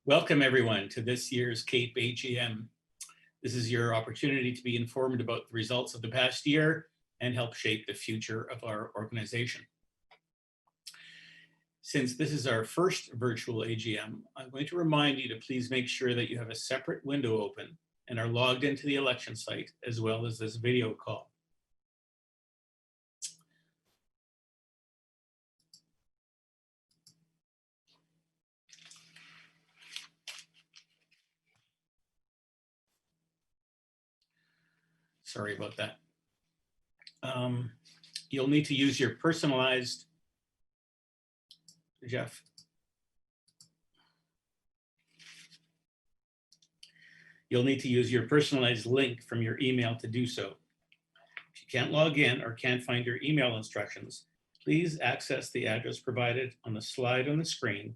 Welcome everyone to this year's CAEP AGM. This is your opportunity to be informed about the results of the past year and help shape the future of our organization. Since this is our first virtual AGM, I'm going to remind you to please make sure that you have a separate window open and are logged into the election site as well as this video call. Sorry about that. You'll need to use your personalized, Jeff. You'll need to use your personalized link from your email to do so. If you can't log in or can't find your email instructions, please access the address provided on the slide on the screen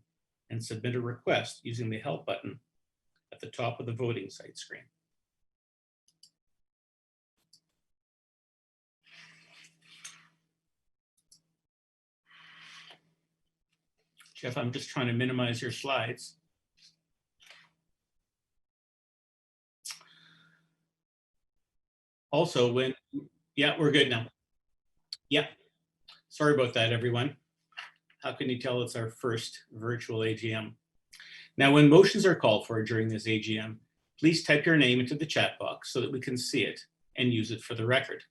and submit a request using the help button at the top of the voting site screen. Jeff, I'm just trying to minimize your slides. Also, yeah, we're good now. Yeah, sorry about that, everyone. How can you tell it's our first virtual AGM? Now, when motions are called for during this AGM, please type your name into the chat box so that we can see it and use it for the record.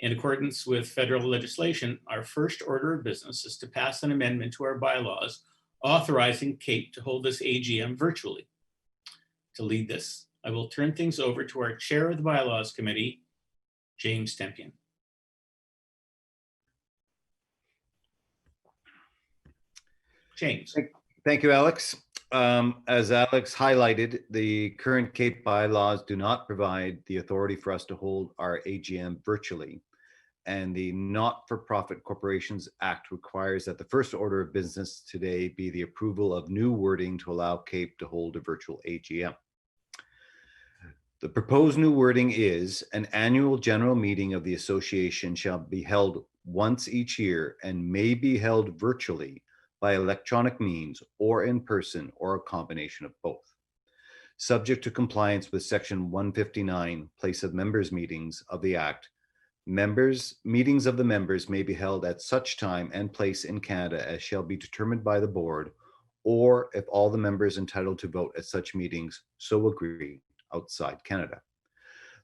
In accordance with federal legislation, our first order of business is to pass an amendment to our bylaws authorizing CAEP to hold this AGM virtually. To lead this, I will turn things over to our chair of the Bylaws Committee, James Tempian. James. Thank you, Alex. As Alex highlighted, the current CAEP bylaws do not provide the authority for us to hold our AGM virtually. And the Not-for-Profit Corporations Act requires that the first order of business today be the approval of new wording to allow CAEP to hold a virtual AGM. The proposed new wording is an annual general meeting of the association shall be held once each year and may be held virtually by electronic means or in person or a combination of both. Subject to compliance with Section 159, Place of Members Meetings of the Act, meetings of the members may be held at such time and place in Canada as shall be determined by the board, or if all the members entitled to vote at such meetings so agree outside Canada.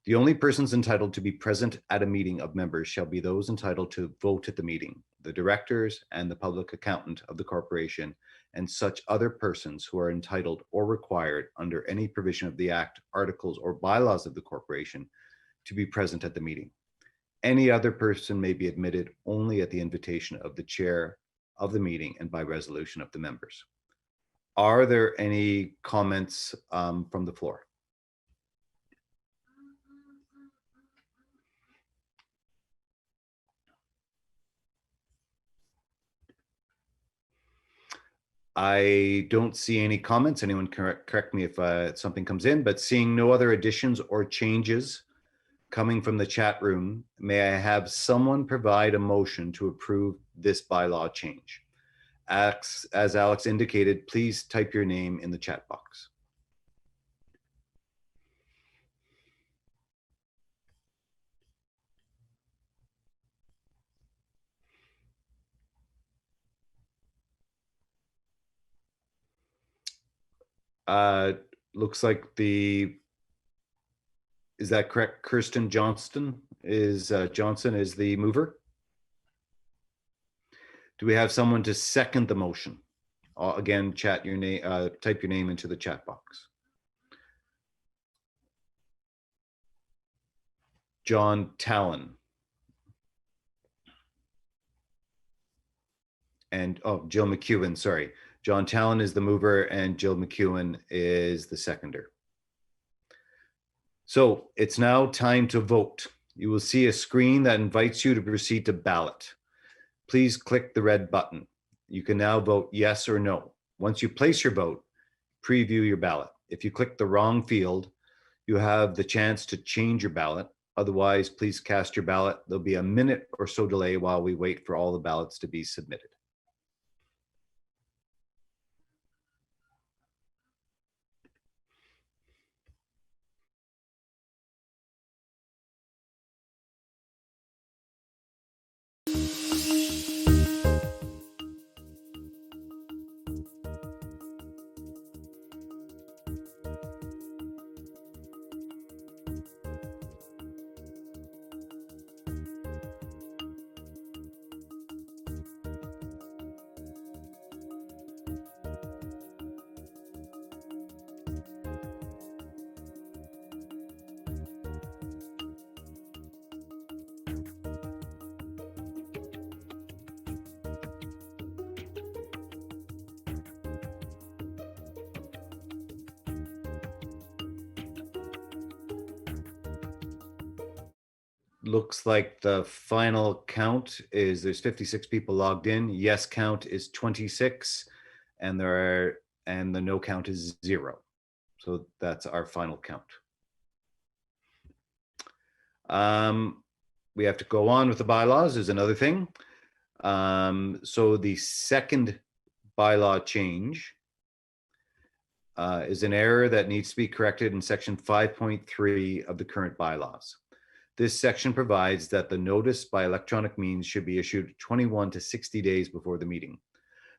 The only persons entitled to be present at a meeting of members shall be those entitled to vote at the meeting, the directors and the public accountant of the corporation, and such other persons who are entitled or required under any provision of the Act, articles, or bylaws of the corporation to be present at the meeting. Any other person may be admitted only at the invitation of the chair of the meeting and by resolution of the members. Are there any comments from the floor? I don't see any comments. Anyone correct me if something comes in, but seeing no other additions or changes coming from the chat room, may I have someone provide a motion to approve this bylaw change? As Alex indicated, please type your name in the chat box. Looks like is that correct? Kirsten Johnson is the mover. Do we have someone to second the motion? Again, type your name into the chat box. John Talon. And Jill McEwen, sorry. John Talon is the mover and Jill McEwen is the seconder. So it's now time to vote. You will see a screen that invites you to proceed to ballot. Please click the red button. You can now vote yes or no. Once you place your vote, preview your ballot. If you click the wrong field, you have the chance to change your ballot. Otherwise, please cast your ballot. There'll be a minute or so delay while we wait for all the ballots to be submitted. looks like the final count is there's 56 people logged in. Yes count is 26, and the no count is 0. So that's our final count. We have to go on with the bylaws is another thing. So the second bylaw change is an error that needs to be corrected in section 5.3 of the current bylaws. This section provides that the notice by electronic means should be issued 21 to 60 days before the meeting.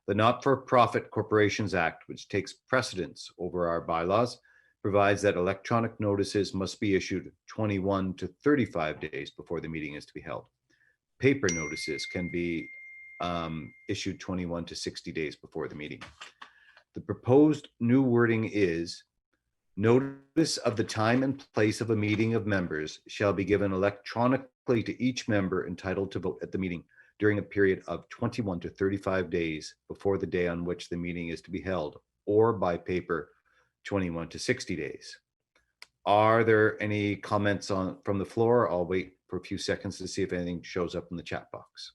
The Not-for-Profit Corporations Act, which takes precedence over our bylaws, provides that electronic notices must be issued 21 to 35 days before the meeting is to be held. Paper notices can be issued 21 to 60 days before the meeting. The proposed new wording is, notice of the time and place of a meeting of members shall be given electronically to each member entitled to vote at the meeting during a period of 21 to 35 days before the day on which the meeting is to be held, or by paper 21 to 60 days. Are there any comments from the floor? I'll wait for a few seconds to see if anything shows up in the chat box.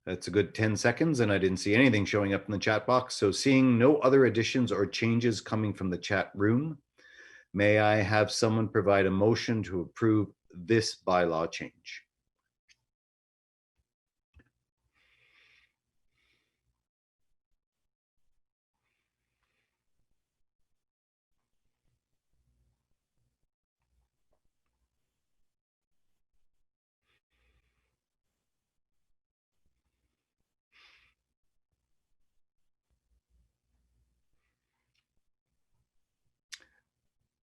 That's a good 10 seconds, and I didn't see anything showing up in the chat box. So seeing no other additions or changes coming from the chat room, may I have someone provide a motion to approve this bylaw change?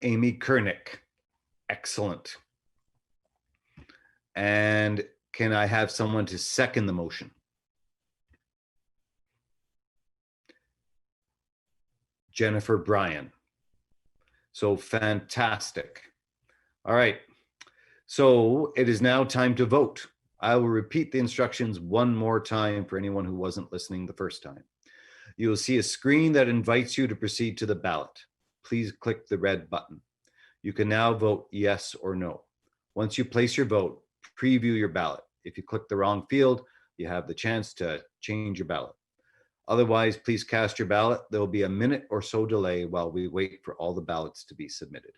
Amy Kernick. Excellent. And can I have someone to second the motion? Jennifer Bryan. So fantastic. All right. So it is now time to vote. I will repeat the instructions one more time for anyone who wasn't listening the first time. You will see a screen that invites you to proceed to the ballot. Please click the red button. You can now vote yes or no. Once you place your vote, preview your ballot. If you click the wrong field, you have the chance to change your ballot. Otherwise, please cast your ballot. There will be a minute or so delay while we wait for all the ballots to be submitted.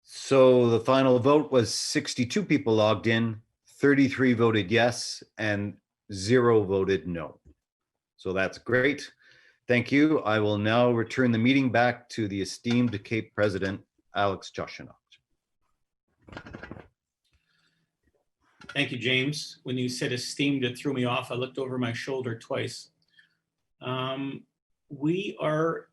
So the final vote was 62 people logged in, 33 voted yes, and 0 voted no. So that's great. Thank you. I will now return the meeting back to the esteemed CAEP President, Alex Joshua. Thank you, James. When you said esteemed, it threw me off. I looked over my shoulder twice. We are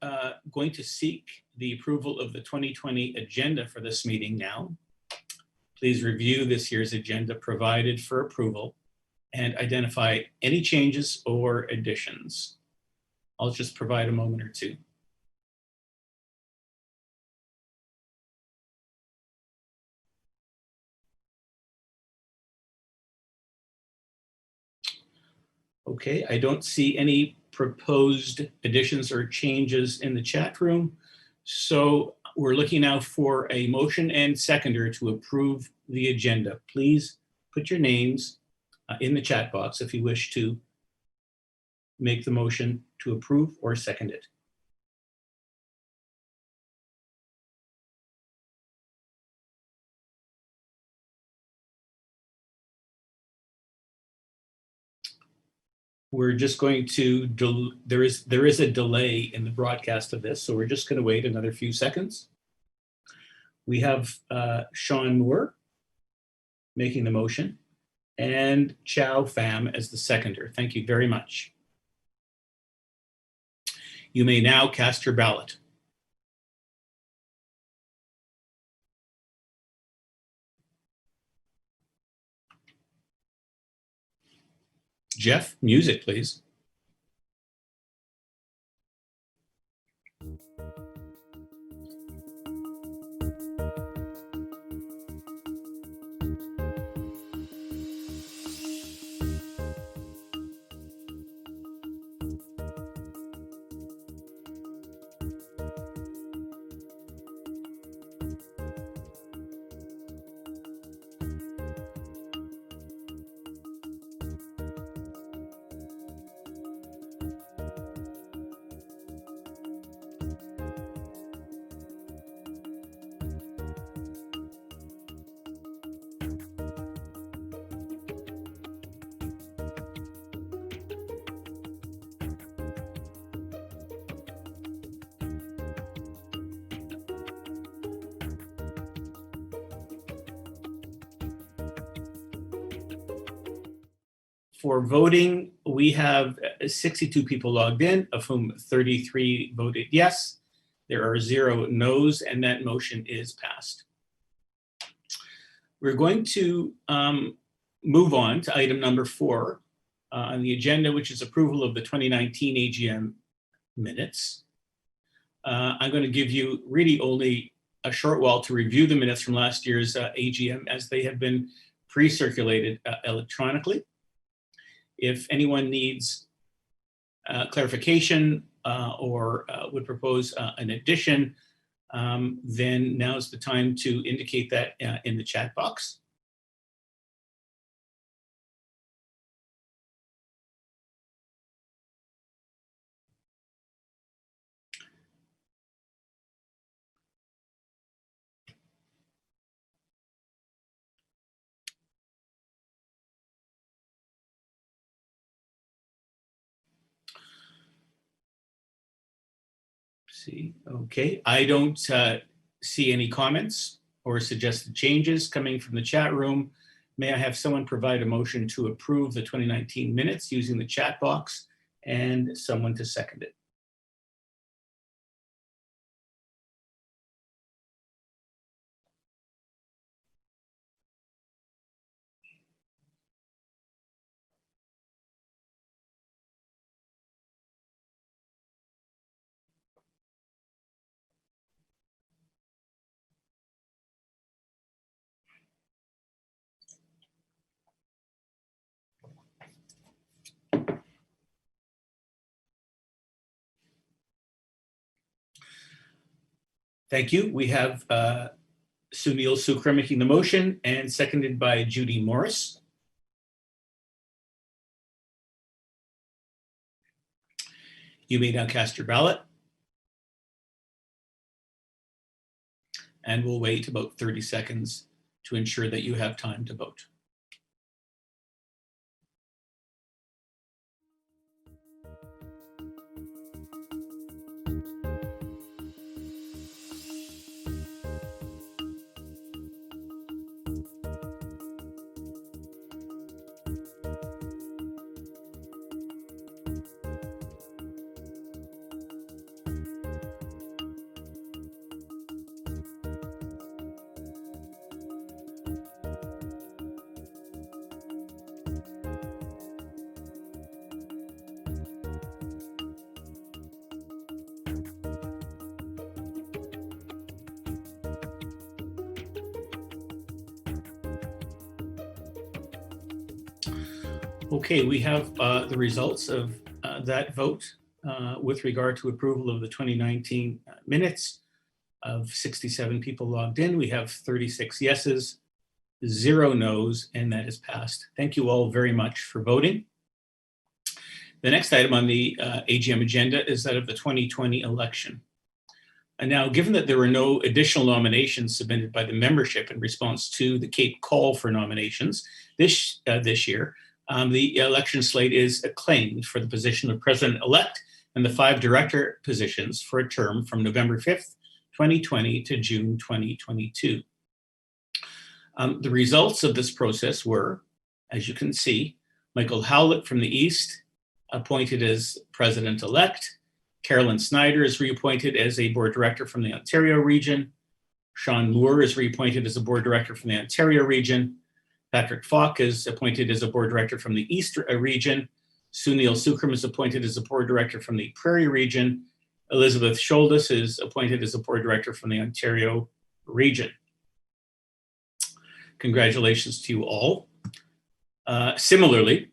going to seek the approval of the 2020 agenda for this meeting now. Please review this year's agenda provided for approval and identify any changes or additions. I'll just provide a moment or two. Okay, I don't see any proposed additions or changes in the chat room. So we're looking now for a motion and seconder to approve the agenda. Please put your names in the chat box if you wish to make the motion to approve or second it. We're just going to, there is a delay in the broadcast of this, so we're just going to wait another few seconds. We have Sean Moore making the motion and Chow Pham as the seconder. Thank you very much. You may now cast your ballot. Jeff, music, please. For voting, we have 62 people logged in, of whom 33 voted yes. There are 0 no's, and that motion is passed. We're going to move on to item number 4 on the agenda, which is approval of the 2019 AGM minutes. I'm going to give you really only a short while to review the minutes from last year's AGM, as they have been pre-circulated electronically. If anyone needs clarification or would propose an addition, then now's the time to indicate that in the chat box. See, okay, I don't see any comments or suggested changes coming from the chat room. May I have someone provide a motion to approve the 2019 minutes using the chat box, and someone to second it? Thank you. We have Sunil Sukra making the motion and seconded by Judy Morris. You may now cast your ballot. And we'll wait about 30 seconds to ensure that you have time to vote. Okay, we have the results of that vote with regard to approval of the 2019 minutes. Of 67 people logged in, we have 36 yeses, 0 no's, and that is passed. Thank you all very much for voting. The next item on the AGM agenda is that of the 2020 election. And now, given that there were no additional nominations submitted by the membership in response to the CAEP call for nominations this year, The election slate is acclaimed for the position of president-elect and the 5 director positions for a term from November 5th, 2020 to June 2022. The results of this process were, as you can see, Michael Howlett from the East, appointed as president-elect. Carolyn Snyder is reappointed as a board director from the Ontario region. Sean Moore is reappointed as a board director from the Ontario region. Patrick Falk is appointed as a board director from the East region. Sunil Sukram is appointed as a board director from the Prairie region. Elizabeth Sholdis is appointed as a board director from the Ontario region. Congratulations to you all. Similarly,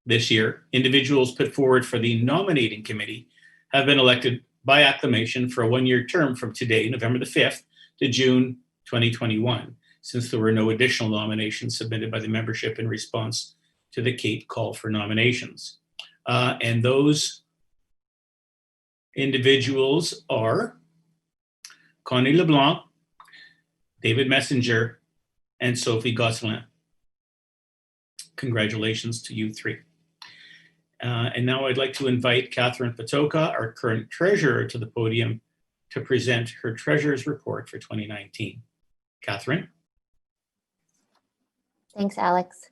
this year, individuals put forward for the nominating committee have been elected by acclamation for a 1-year term from today, November the 5th, to June 2021, since there were no additional nominations submitted by the membership in response to the CAEP call for nominations. And those individuals are Connie LeBlanc, David Messenger, and Sophie Gosselin. Congratulations to you 3. And now I'd like to invite Catherine Patoka, our current treasurer, to the podium to present her treasurer's report for 2019. Catherine? Thanks, Alex.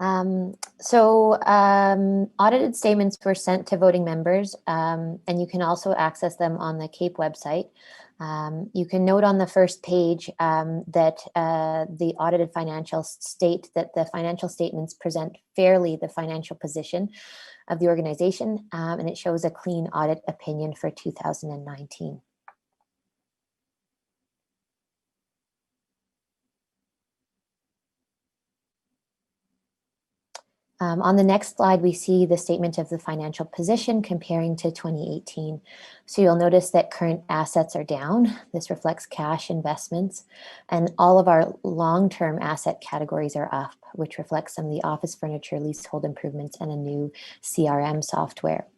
Audited statements were sent to voting members, and you can also access them on the CAEP website. You can note on the first page that the audited financials state that the financial statements present fairly the financial position of the organization, and it shows a clean audit opinion for 2019. On the next slide, we see the statement of the financial position comparing to 2018. So you'll notice that current assets are down. This reflects cash investments, and all of our long-term asset categories are up, which reflects some of the office furniture, leasehold improvements, and a new CRM software.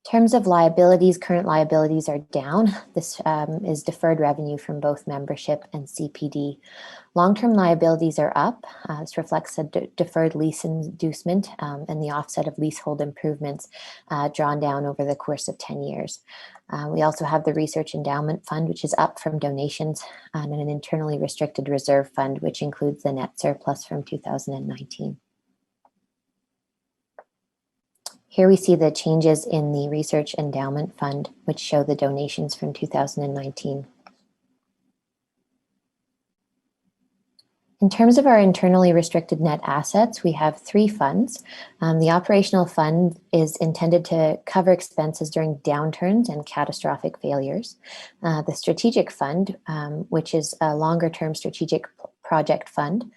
In terms of liabilities, current liabilities are down. This is deferred revenue from both membership and CPD. Long-term liabilities are up. This reflects a deferred lease inducement and the offset of leasehold improvements drawn down over the course of 10 years. We also have the Research Endowment Fund, which is up from donations, and an internally restricted reserve fund, which includes the net surplus from 2019. Here we see the changes in the Research Endowment Fund, which show the donations from 2019. In terms of our internally restricted net assets, we have 3 funds. The operational fund is intended to cover expenses during downturns and catastrophic failures. The strategic fund, which is a longer-term strategic project fund,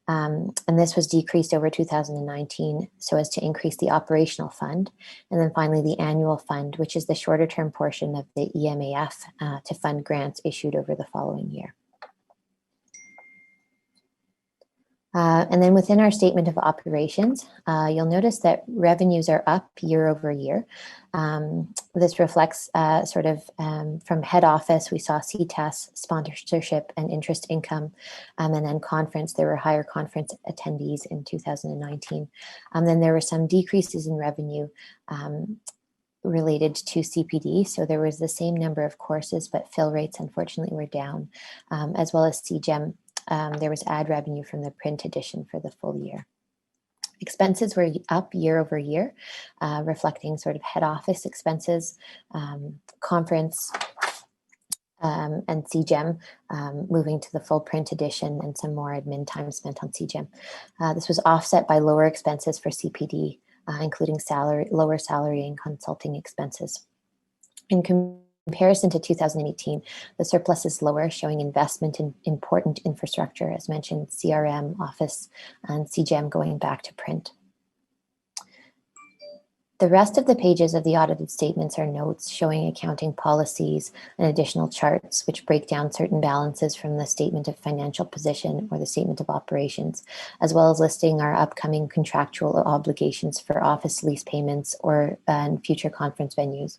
and this was decreased over 2019 so as to increase the operational fund. And then finally, the annual fund, which is the shorter term portion of the EMAF to fund grants issued over the following year. And then within our statement of operations, you'll notice that revenues are up year over year. This reflects from head office, we saw CTAS, sponsorship and interest income, and then conference, there were higher conference attendees in 2019. And then there were some decreases in revenue related to CPD. So there was the same number of courses, but fill rates unfortunately were down, as well as CGEM. There was ad revenue from the print edition for the full year. Expenses were up year over year, reflecting sort of head office expenses, conference, and CGEM, moving to the full print edition and some more admin time spent on CGEM. This was offset by lower expenses for CPD, including lower salary and consulting expenses. In comparison to 2018, the surplus is lower, showing investment in important infrastructure, as mentioned, CRM, Office, and CGEM going back to print. The rest of the pages of the audited statements are notes showing accounting policies and additional charts, which break down certain balances from the statement of financial position or the statement of operations, as well as listing our upcoming contractual obligations for office lease payments or future conference venues.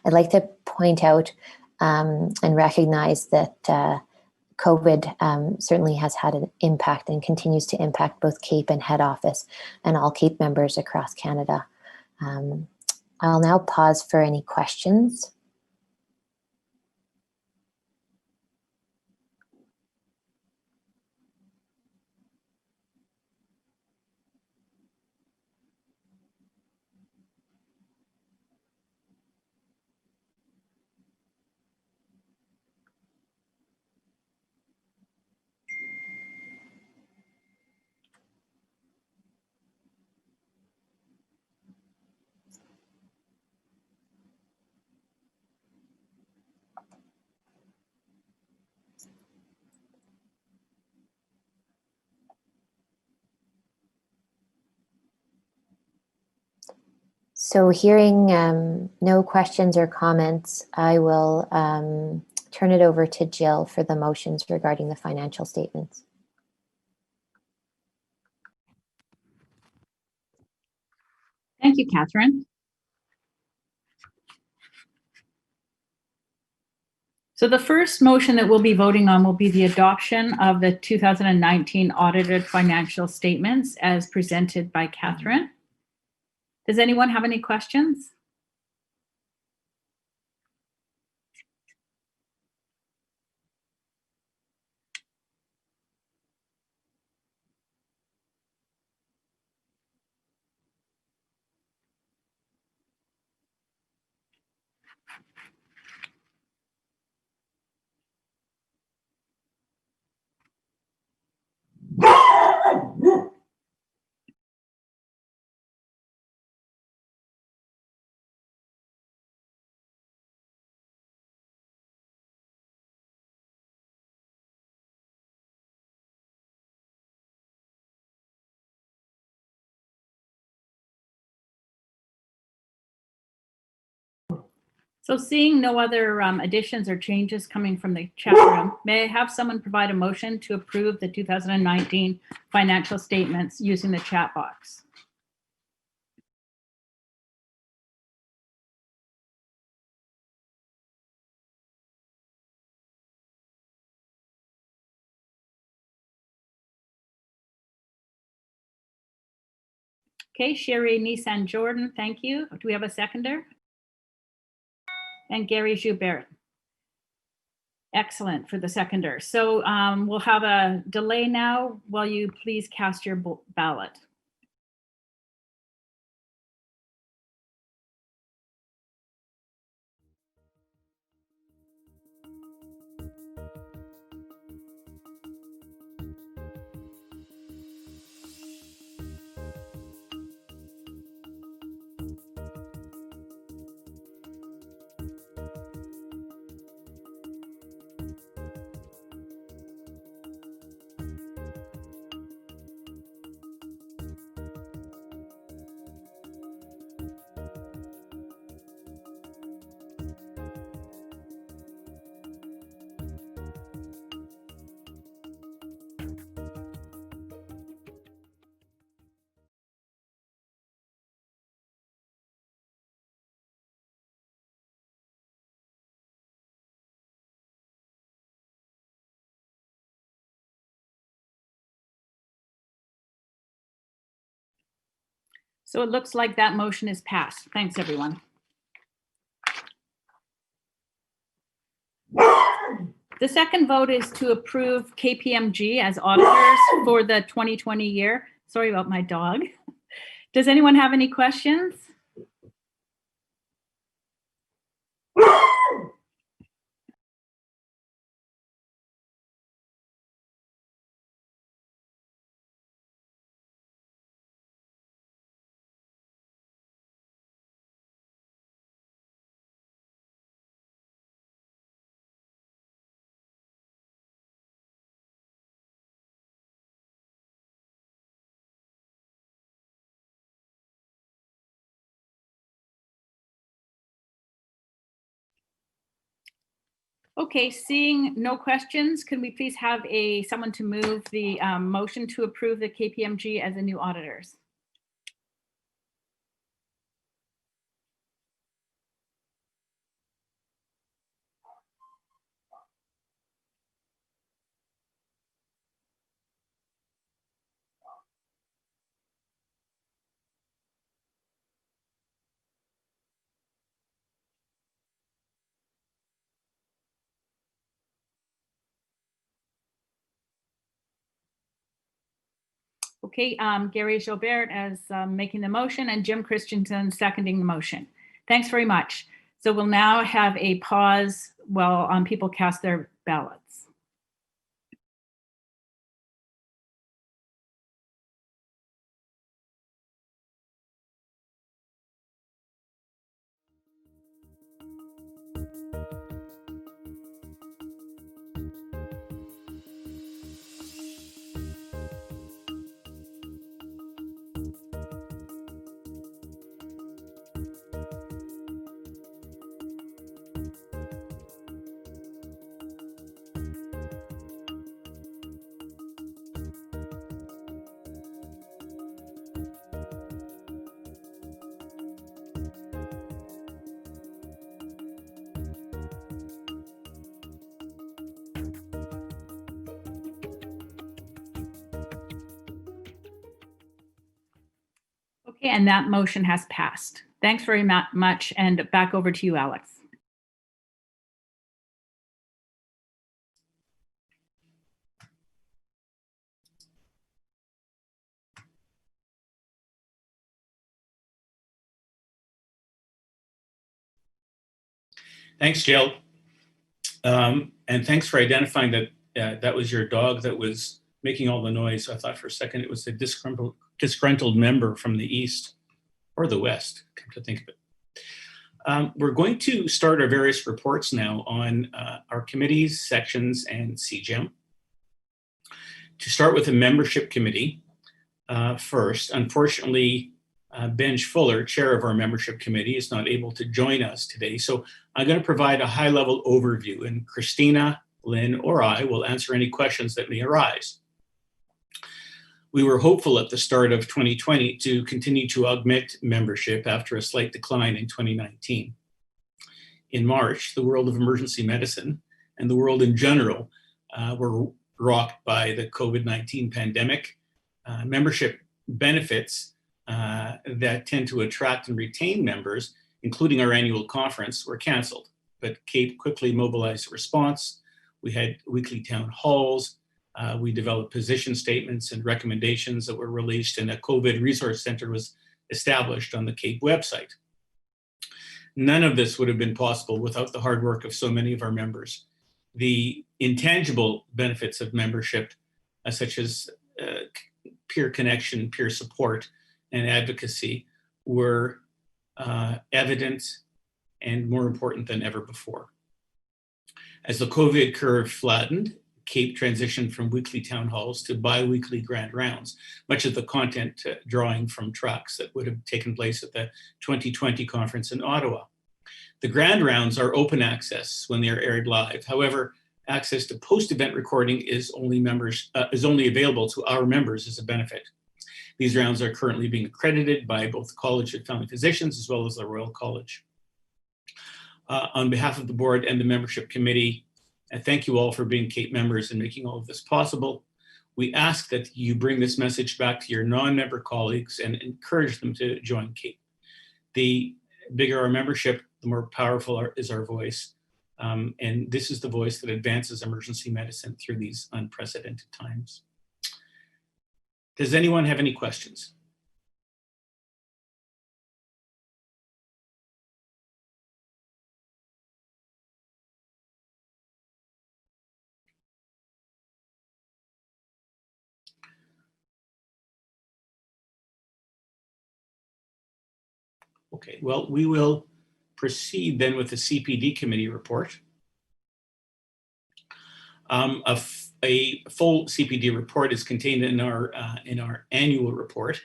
I'd like to point out and recognize that COVID certainly has had an impact and continues to impact both CAEP and head office and all CAEP members across Canada. I'll now pause for any questions. So hearing no questions or comments, I will turn it over to Jill for the motions regarding the financial statements. Thank you, Catherine. So the first motion that we'll be voting on will be the adoption of the 2019 audited financial statements as presented by Catherine. Does anyone have any questions? So seeing no other additions or changes coming from the chat room, may I have someone provide a motion to approve the 2019 financial statements using the chat box? Okay, Sherry Nissan Jordan, thank you. Do we have a seconder? And Gary Joubert. Excellent for the seconder. So we'll have a delay now while you please cast your ballot. So it looks like that motion is passed. Thanks, everyone. The second vote is to approve KPMG as auditors for the 2020 year. Sorry about my dog. Does anyone have any questions? Okay, seeing no questions, can we please have someone to move the motion to approve the KPMG as the new auditors? Okay, Gary Gilbert as making the motion and Jim Christensen seconding the motion. Thanks very much. So we'll now have a pause while people cast their ballots. Okay, and that motion has passed. Thanks very much, and back over to you, Alex. Thanks, Jill. And thanks for identifying that that was your dog that was making all the noise. I thought for a second it was a disgruntled member from the East or the West, come to think of it. We're going to start our various reports now on our committees, sections, and CGEM. To start with the membership committee first, unfortunately, Benj Fuller, chair of our membership committee, is not able to join us today. So I'm going to provide a high-level overview, and Christina, Lynn, or I will answer any questions that may arise. We were hopeful at the start of 2020 to continue to augment membership after a slight decline in 2019. In March, the world of emergency medicine and the world in general were rocked by the COVID-19 pandemic. Membership benefits that tend to attract and retain members, including our annual conference, were canceled. But CAEP quickly mobilized a response. We had weekly town halls. We developed position statements and recommendations that were released, and a COVID resource center was established on the CAEP website. None of this would have been possible without the hard work of so many of our members. The intangible benefits of membership, such as peer connection, peer support, and advocacy, were evident and more important than ever before. As the COVID curve flattened, CAEP transitioned from weekly town halls to bi-weekly grand rounds, much of the content drawing from tracks that would have taken place at the 2020 conference in Ottawa. The grand rounds are open access when they are aired live. However, access to post-event recording is only available to our members as a benefit. These rounds are currently being accredited by both the College of Family Physicians as well as the Royal College. On behalf of the board and the membership committee, I thank you all for being CAEP members and making all of this possible. We ask that you bring this message back to your non-member colleagues and encourage them to join CAEP. The bigger our membership, the more powerful is our voice. And this is the voice that advances emergency medicine through these unprecedented times. Does anyone have any questions? Okay, well, we will proceed then with the CPD committee report. A full CPD report is contained in our annual report,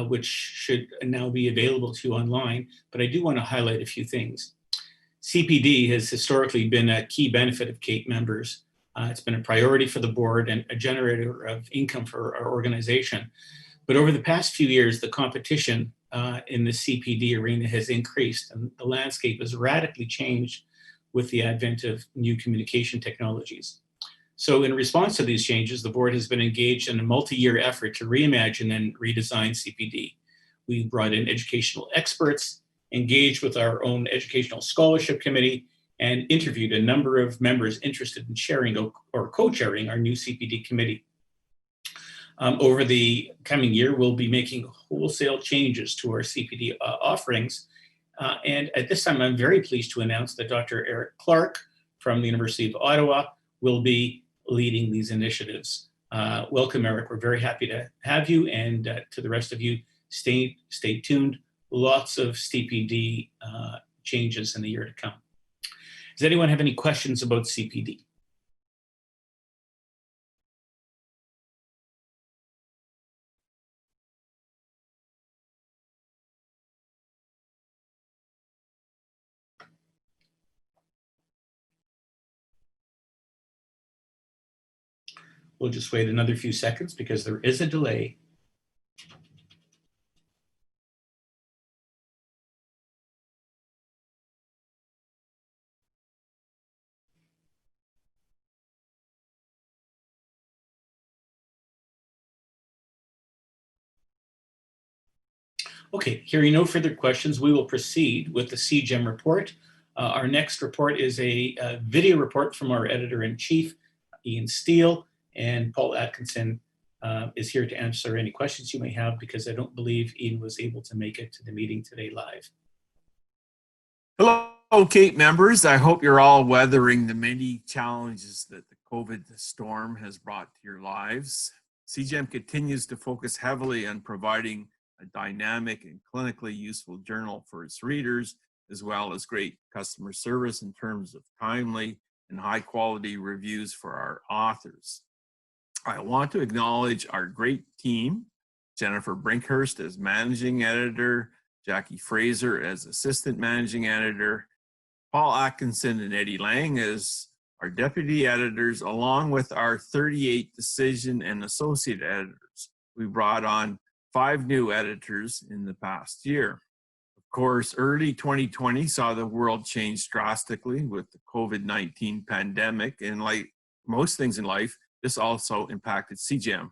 which should now be available to you online, but I do want to highlight a few things. CPD has historically been a key benefit of CAEP members. It's been a priority for the board and a generator of income for our organization. But over the past few years, the competition in the CPD arena has increased, and the landscape has radically changed with the advent of new communication technologies. So in response to these changes, the board has been engaged in a multi-year effort to reimagine and redesign CPD. We brought in educational experts, engaged with our own educational scholarship committee, and interviewed a number of members interested in sharing or co-chairing our new CPD committee. Over the coming year, we'll be making wholesale changes to our CPD offerings. And at this time, I'm very pleased to announce that Dr. Eric Clark from the University of Ottawa will be leading these initiatives. Welcome, Eric. We're very happy to have you, and to the rest of you, stay tuned. Lots of CPD changes in the year to come. Does anyone have any questions about CPD? We'll just wait another few seconds because there is a delay. Okay, hearing no further questions, we will proceed with the CGEM report. Our next report is a video report from our editor-in-chief, Ian Steele, and Paul Atkinson is here to answer any questions you may have, because I don't believe Ian was able to make it to the meeting today live. Hello, CAEP members. I hope you're all weathering the many challenges that the COVID storm has brought to your lives. CGEM continues to focus heavily on providing a dynamic and clinically useful journal for its readers, as well as great customer service in terms of timely and high quality reviews for our authors. I want to acknowledge our great team, Jennifer Brinkhurst as managing editor, Jackie Fraser as assistant managing editor, Paul Atkinson and Eddie Lang as our deputy editors, along with our 38 decision and associate editors. We brought on 5 new editors in the past year. Of course, early 2020 saw the world change drastically with the COVID-19 pandemic, and like most things in life, this also impacted CGEM.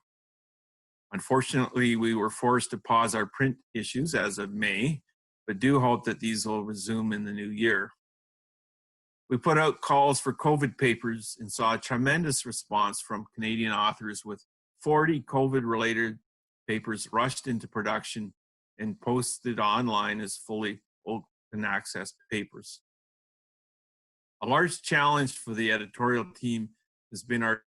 Unfortunately, we were forced to pause our print issues as of May, but do hope that these will resume in the new year. We put out calls for COVID papers and saw a tremendous response from Canadian authors, with 40 COVID-related papers rushed into production and posted online as fully open access papers. A large challenge for the editorial team has been our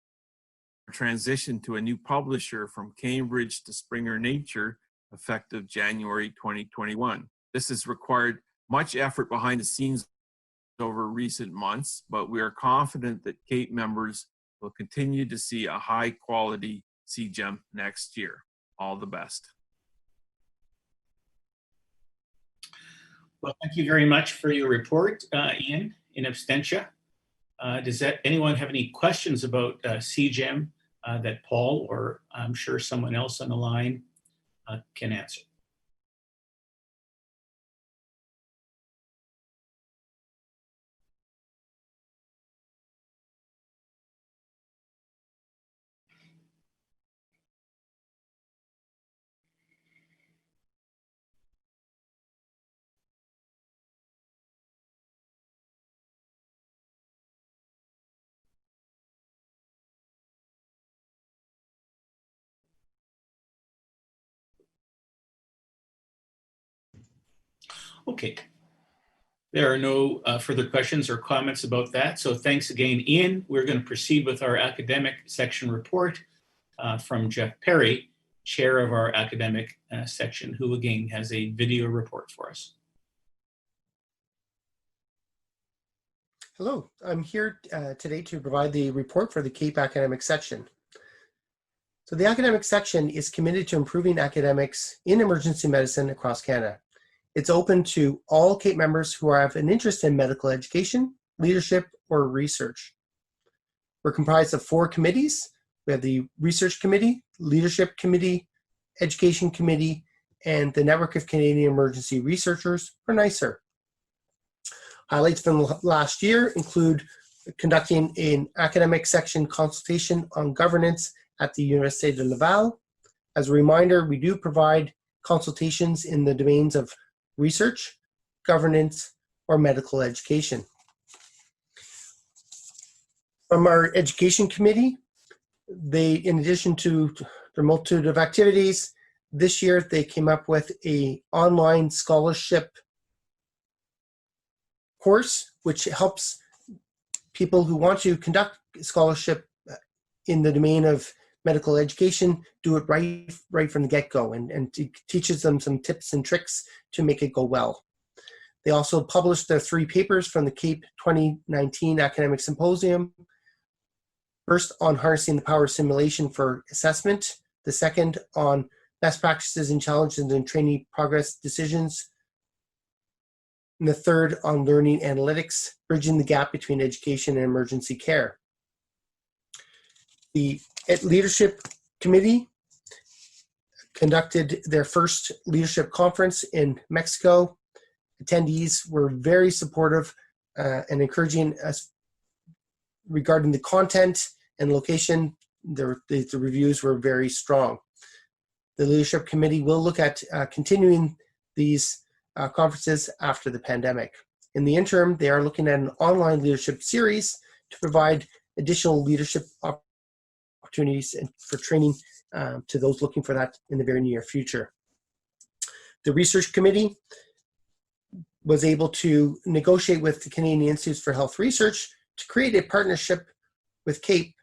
transition to a new publisher from Cambridge to Springer Nature, effective January 2021. This has required much effort behind the scenes over recent months, but we are confident that CAEP members will continue to see a high quality CGEM next year. All the best. Well, thank you very much for your report, Ian, in absentia. Does anyone have any questions about CGEM that Paul, or I'm sure someone else on the line, can answer? Okay. There are no further questions or comments about that. So thanks again, Ian. We're going to proceed with our academic section report from Jeff Perry, chair of our academic section, who again has a video report for us. Hello, I'm here today to provide the report for the CAEP academic section. So the academic section is committed to improving academics in emergency medicine across Canada. It's open to all CAEP members who have an interest in medical education, leadership, or research. We're comprised of 4 committees. We have the Research Committee, Leadership Committee, Education Committee, and the Network of Canadian Emergency Researchers, or NICER. Highlights from last year include conducting an academic section consultation on governance at the Université de Laval. As a reminder, we do provide consultations in the domains of research, governance, or medical education. From our Education Committee, in addition to There are a multitude of activities. This year, they came up with an online scholarship course, which helps people who want to conduct scholarship in the domain of medical education do it right from the get-go, and teaches them some tips and tricks to make it go well. They also published their 3 papers from the CAEP 2019 Academic Symposium. First, on harnessing the power of simulation for assessment. The second, on best practices and challenges in trainee progress decisions. And the third, on learning analytics, bridging the gap between education and emergency care. The Leadership Committee conducted their first leadership conference in Mexico. Attendees were very supportive and encouraging us regarding the content and location. The reviews were very strong. The Leadership Committee will look at continuing these conferences after the pandemic. In the interim, they are looking at an online leadership series to provide additional leadership opportunities and for training to those looking for that in the very near future. The Research Committee was able to negotiate with the Canadian Institutes for Health Research to create a partnership with CAEP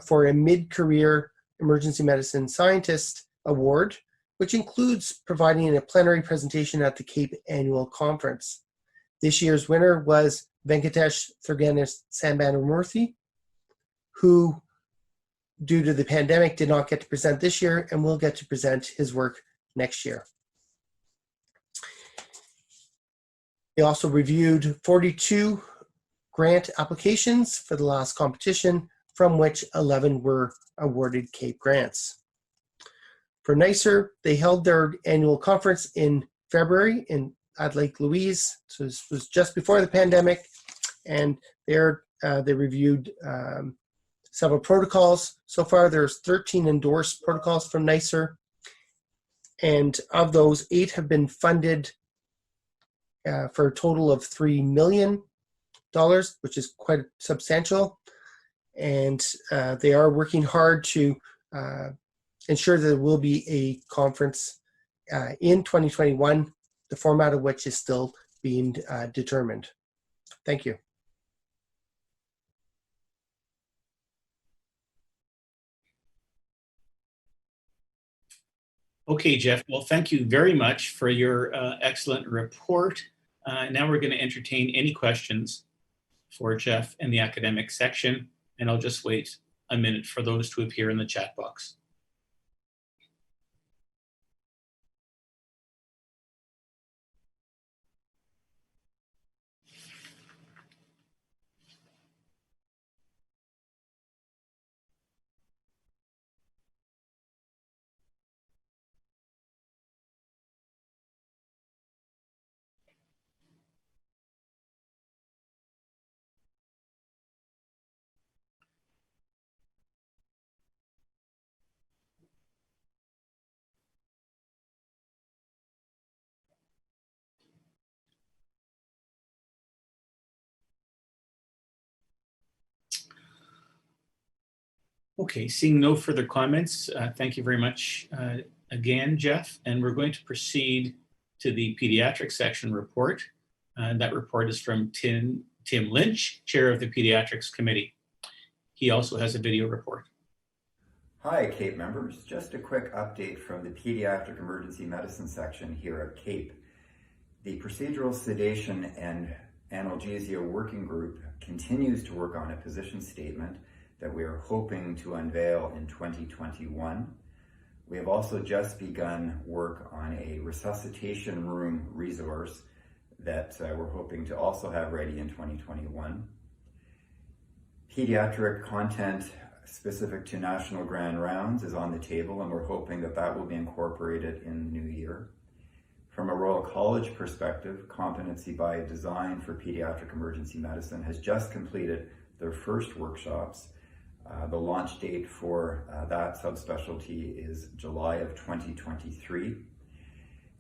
for a mid-career emergency medicine scientist award, which includes providing a plenary presentation at the CAEP annual conference. This year's winner was Venkatesh Thurganis Sambandamurthy, who, due to the pandemic, did not get to present this year and will get to present his work next year. They also reviewed 42 grant applications for the last competition, from which 11 were awarded CAEP grants. For NICER, they held their annual conference in February at Lake Louise. So this was just before the pandemic, and there they reviewed several protocols. So far, there's 13 endorsed protocols from NICER, and of those, 8 have been funded for a total of $3 million, which is quite substantial. And they are working hard to ensure that there will be a conference in 2021, the format of which is still being determined. Thank you. Okay, Jeff. Well, thank you very much for your excellent report. Now we're going to entertain any questions for Jeff in the academic section, and I'll just wait a minute for those to appear in the chat box. Okay, seeing no further comments, thank you very much again, Jeff. And we're going to proceed to the pediatric section report. That report is from Tim Lynch, Chair of the Pediatrics Committee. He also has a video report. Hi, CAEP members. Just a quick update from the Pediatric Emergency Medicine section here at CAEP. The Procedural Sedation and Analgesia Working Group continues to work on a position statement that we are hoping to unveil in 2021. We have also just begun work on a resuscitation room resource that we're hoping to also have ready in 2021. Pediatric content specific to National Grand Rounds is on the table, and we're hoping that that will be incorporated in the new year. From a Royal College perspective, Competency by Design for Pediatric Emergency Medicine has just completed their first workshops. The launch date for that subspecialty is July of 2023.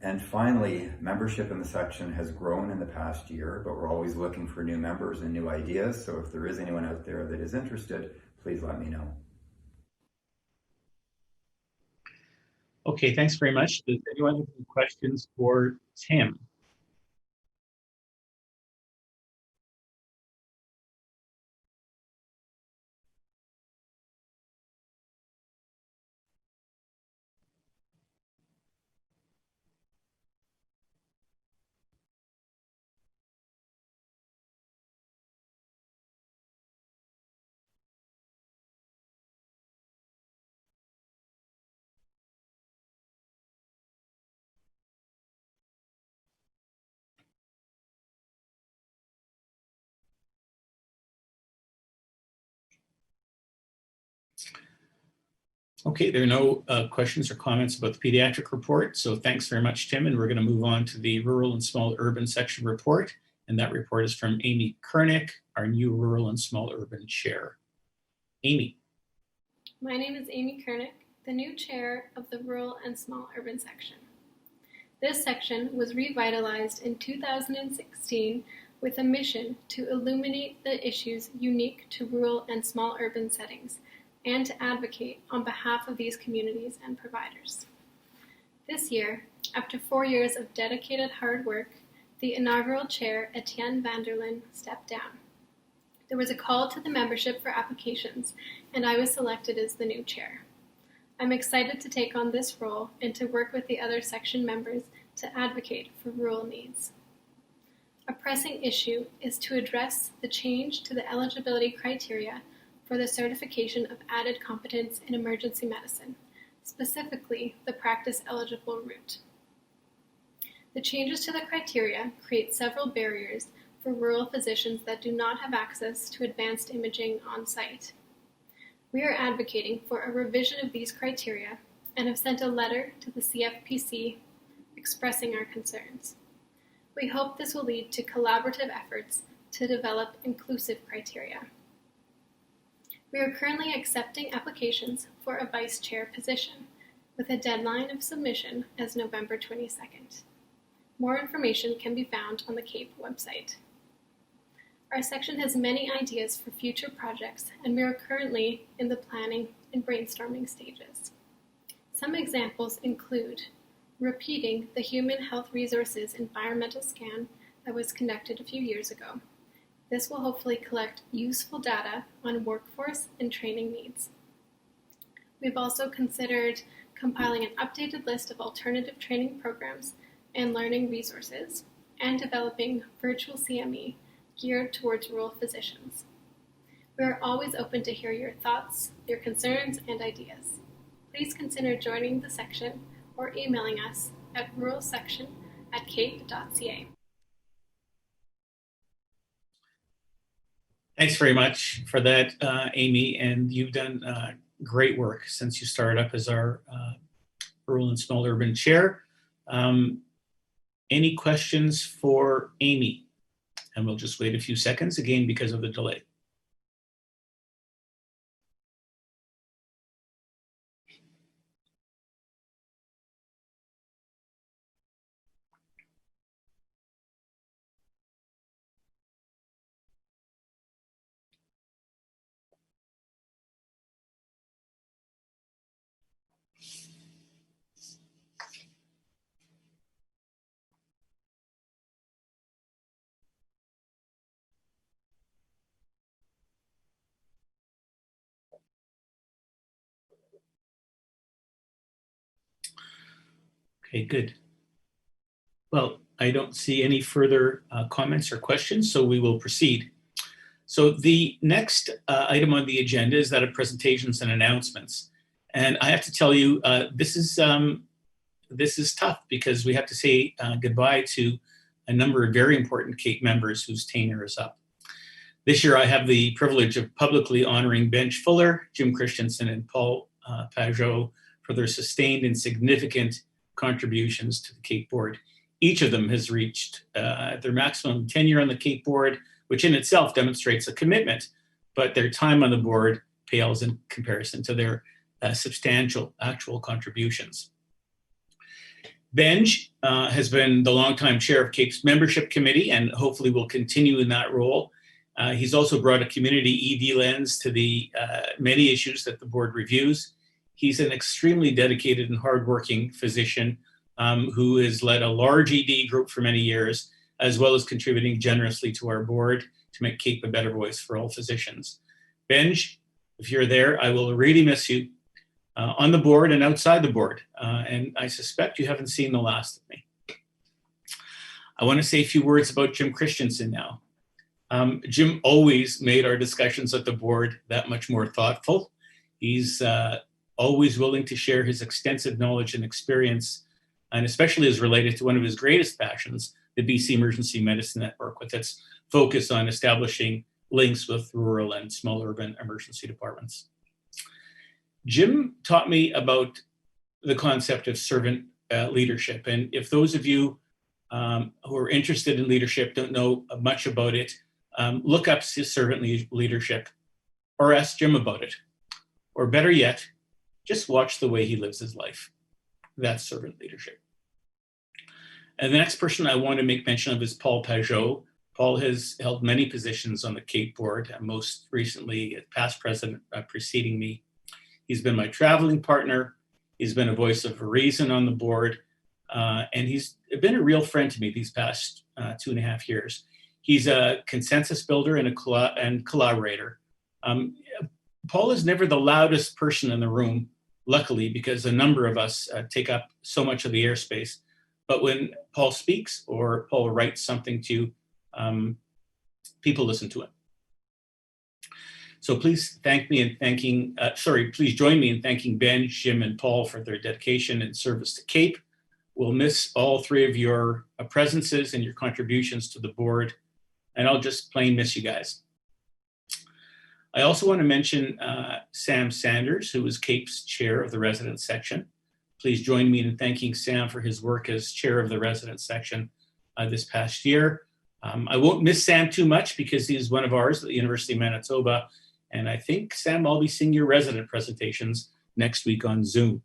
And finally, membership in the section has grown in the past year, but we're always looking for new members and new ideas. So if there is anyone out there that is interested, please let me know. Okay, thanks very much. Does anyone have any questions for Tim? Okay, there are no questions or comments about the pediatric report. So thanks very much, Tim. And we're going to move on to the rural and small urban section report. And that report is from Amy Kernick, our new rural and small urban chair. Amy. My name is Amy Kernick, the new chair of the rural and small urban section. This section was revitalized in 2016 with a mission to illuminate the issues unique to rural and small urban settings and to advocate on behalf of these communities and providers. This year, after 4 years of dedicated hard work, the inaugural chair, Etienne Vanderlyn, stepped down. There was a call to the membership for applications, and I was selected as the new chair. I'm excited to take on this role and to work with the other section members to advocate for rural needs. A pressing issue is to address the change to the eligibility criteria for the certification of added competence in emergency medicine, specifically the practice-eligible route. The changes to the criteria create several barriers for rural physicians that do not have access to advanced imaging on site. We are advocating for a revision of these criteria and have sent a letter to the CFPC expressing our concerns. We hope this will lead to collaborative efforts to develop inclusive criteria. We are currently accepting applications for a vice chair position, with a deadline of submission as November 22nd. More information can be found on the CAEP website. Our section has many ideas for future projects, and we are currently in the planning and brainstorming stages. Some examples include repeating the Human Health Resources environmental scan that was conducted a few years ago. This will hopefully collect useful data on workforce and training needs. We've also considered compiling an updated list of alternative training programs and learning resources, and developing virtual CME geared towards rural physicians. We are always open to hear your thoughts, your concerns, and ideas. Please consider joining the section or emailing us at ruralsection@caep.ca. Thanks very much for that, Amy. And you've done great work since you started up as our rural and small urban chair. Any questions for Amy? And we'll just wait a few seconds again because of the delay. Okay, good. Well, I don't see any further comments or questions, so we will proceed. So the next item on the agenda is that of presentations and announcements. And I have to tell you, this is tough because we have to say goodbye to a number of very important CAEP members whose tenure is up. This year, I have the privilege of publicly honoring Benj Fuller, Jim Christensen, and Paul Pajot for their sustained and significant contributions to the CAEP board. Each of them has reached their maximum tenure on the CAEP board, which in itself demonstrates a commitment, but their time on the board pales in comparison to their substantial actual contributions. Benj has been the longtime chair of CAEP's membership committee and hopefully will continue in that role. He's also brought a community ED lens to the many issues that the board reviews. He's an extremely dedicated and hardworking physician who has led a large ED group for many years, as well as contributing generously to our board to make CAEP a better voice for all physicians. Benj, if you're there, I will really miss you on the board and outside the board. And I suspect you haven't seen the last of me. I want to say a few words about Jim Christensen now. Jim always made our discussions at the board that much more thoughtful. He's always willing to share his extensive knowledge and experience, and especially as related to one of his greatest passions, the BC Emergency Medicine Network, with its focus on establishing links with rural and small urban emergency departments. Jim taught me about the concept of servant leadership. And if those of you who are interested in leadership don't know much about it, look up servant leadership or ask Jim about it. Or better yet, just watch the way he lives his life. That's servant leadership. And the next person I want to make mention of is Paul Pajot. Paul has held many positions on the CAEP board, most recently past president preceding me. He's been my traveling partner. He's been a voice of reason on the board. And he's been a real friend to me these past 2.5 years. He's a consensus builder and collaborator. Paul is never the loudest person in the room, luckily, because a number of us take up so much of the airspace. But when Paul speaks or Paul writes something to people listen to him. So please thank me in thanking, please join me in thanking Ben, Jim, and Paul for their dedication and service to CAEP. We'll miss all three of your presences and your contributions to the board, and I'll just plain miss you guys. I also want to mention Sam Sanders, who was CAEP's chair of the resident section. Please join me in thanking Sam for his work as chair of the resident section this past year. I won't miss Sam too much because he's one of ours at the University of Manitoba. And I think, Sam, I'll be seeing your resident presentations next week on Zoom.